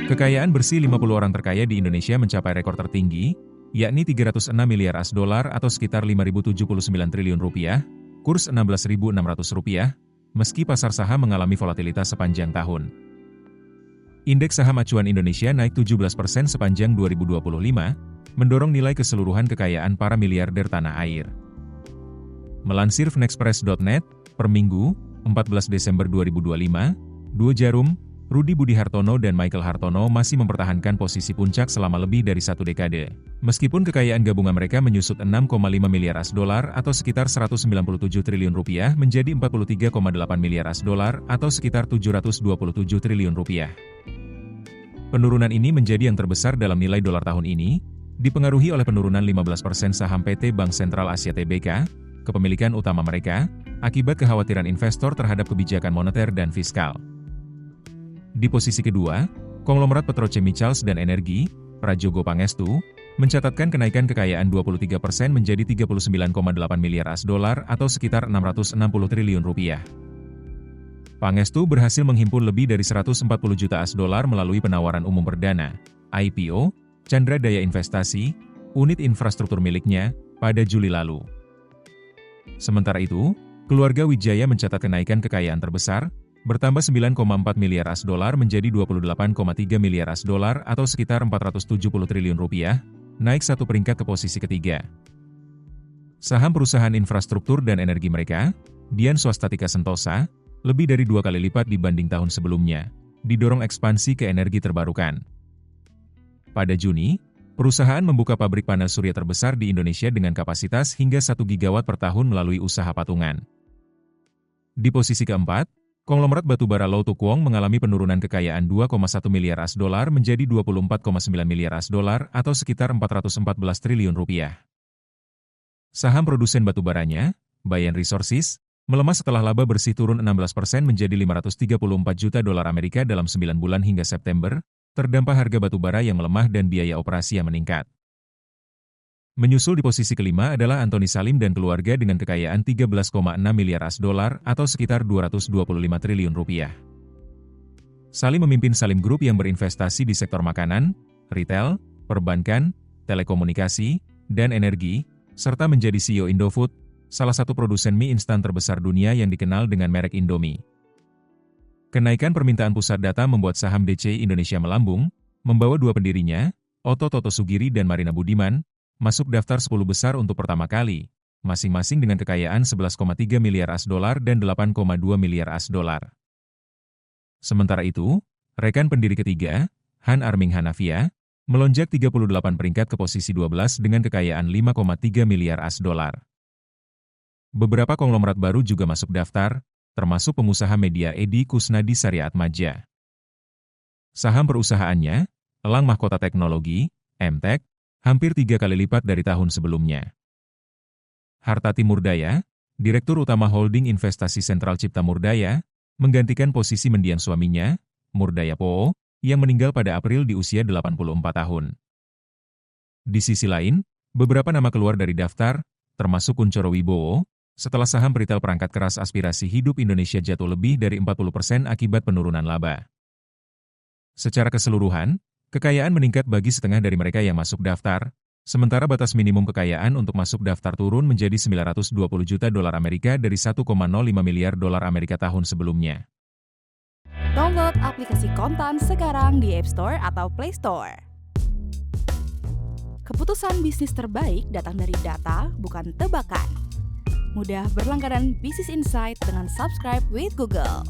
Kekayaan bersih 50 orang terkaya di Indonesia mencapai rekor tertinggi, yakni 306 miliar AS$ atau sekitar 5.079 triliun rupiah, kurs Rp16.600, meski pasar saham mengalami volatilitas sepanjang tahun. Indeks saham acuan Indonesia naik 17% sepanjang 2025, mendorong nilai keseluruhan kekayaan para miliarder tanah air. Melansir Fnexpress.net, per Minggu, 14 Desember 2025, Duo Jarum, Rudi Budi Hartono dan Michael Hartono masih mempertahankan posisi puncak selama lebih dari 1 dekade. Meskipun kekayaan gabungan mereka menyusut 6,5 miliar AS$ atau sekitar 197 triliun rupiah menjadi 43,8 miliar AS$ atau sekitar 727 triliun rupiah. Penurunan ini menjadi yang terbesar dalam nilai dolar tahun ini, dipengaruhi oleh penurunan 15% saham PT Bank Sentral Asia Tbk, kepemilikan utama mereka, akibat kekhawatiran investor terhadap kebijakan moneter dan fiskal. Di posisi kedua, konglomerat Petrochemicals dan Energi, Prajogo Pangestu, mencatatkan kenaikan kekayaan 23% menjadi 39,8 miliar AS$ atau sekitar 660 triliun rupiah. Pangestu berhasil menghimpun lebih dari 140 juta AS$ melalui penawaran umum perdana, IPO, Chandra Daya Investasi, unit infrastruktur miliknya, pada Juli lalu. Sementara itu, keluarga Wijaya mencatat kenaikan kekayaan terbesar, bertambah 9,4 miliar AS$ menjadi 28,3 miliar AS$ atau sekitar 470 triliun rupiah, naik 1 peringkat ke posisi ketiga. Saham perusahaan infrastruktur dan energi mereka, Dian Swastatika Sentosa, lebih dari 2 kali lipat dibanding tahun sebelumnya, didorong ekspansi ke energi terbarukan. Pada Juni, perusahaan membuka pabrik panel surya terbesar di Indonesia dengan kapasitas hingga 1 gigawatt per tahun melalui usaha patungan. Di posisi keempat, konglomerat batubara Loto Kuong mengalami penurunan kekayaan 2,1 miliar AS$ menjadi 24,9 miliar AS$ atau sekitar 414 triliun rupiah. Saham produsen batubaranya, Bayan Resources, melemah setelah laba bersih turun 16% menjadi 534 juta dolar Amerika dalam 9 bulan hingga September, terdampak harga batubara yang melemah dan biaya operasi yang meningkat. Menyusul di posisi kelima adalah Antoni Salim dan keluarga dengan kekayaan 13,6 miliar AS$ atau sekitar 225 triliun rupiah. Salim memimpin Salim Group yang berinvestasi di sektor makanan, retail, perbankan, telekomunikasi, dan energi, serta menjadi CEO Indofood, salah satu produsen mie instan terbesar dunia yang dikenal dengan merek Indomie. Kenaikan permintaan pusat data membuat saham DCI Indonesia melambung, membawa dua pendirinya, Otto Toto Sugiri dan Marina Budiman, masuk daftar 10 besar untuk pertama kali, masing-masing dengan kekayaan 11,3 miliar AS$ dan 8,2 miliar AS$. Sementara itu, rekan pendiri ketiga, Han Arming Hanafia, melonjak 38 peringkat ke posisi 12 dengan kekayaan 5,3 miliar AS$. Beberapa konglomerat baru juga masuk daftar, termasuk pengusaha media Edi Kusnadi Syariatmaja. Saham perusahaannya, Elang Mahkota Teknologi, MTEK, hampir 3 kali lipat dari tahun sebelumnya. Hartati Murdaya, Direktur Utama Holding Investasi Sentral Cipta Murdaya, menggantikan posisi mendiang suaminya, Murdaya Po, yang meninggal pada April di usia 84 tahun. Di sisi lain, beberapa nama keluar dari daftar, termasuk Kunchoro Wibowo, setelah saham retail perangkat keras Aspirasi Hidup Indonesia jatuh lebih dari 40% akibat penurunan laba. Secara keseluruhan, kekayaan meningkat bagi setengah dari mereka yang masuk daftar, sementara batas minimum kekayaan untuk masuk daftar turun menjadi 920 juta dolar Amerika dari 1,05 miliar dolar Amerika tahun sebelumnya. Download aplikasi Kontan sekarang di App Store atau Play Store. Keputusan bisnis terbaik datang dari data, bukan tebakan. Mudah berlangganan Business Insight dengan subscribe with Google.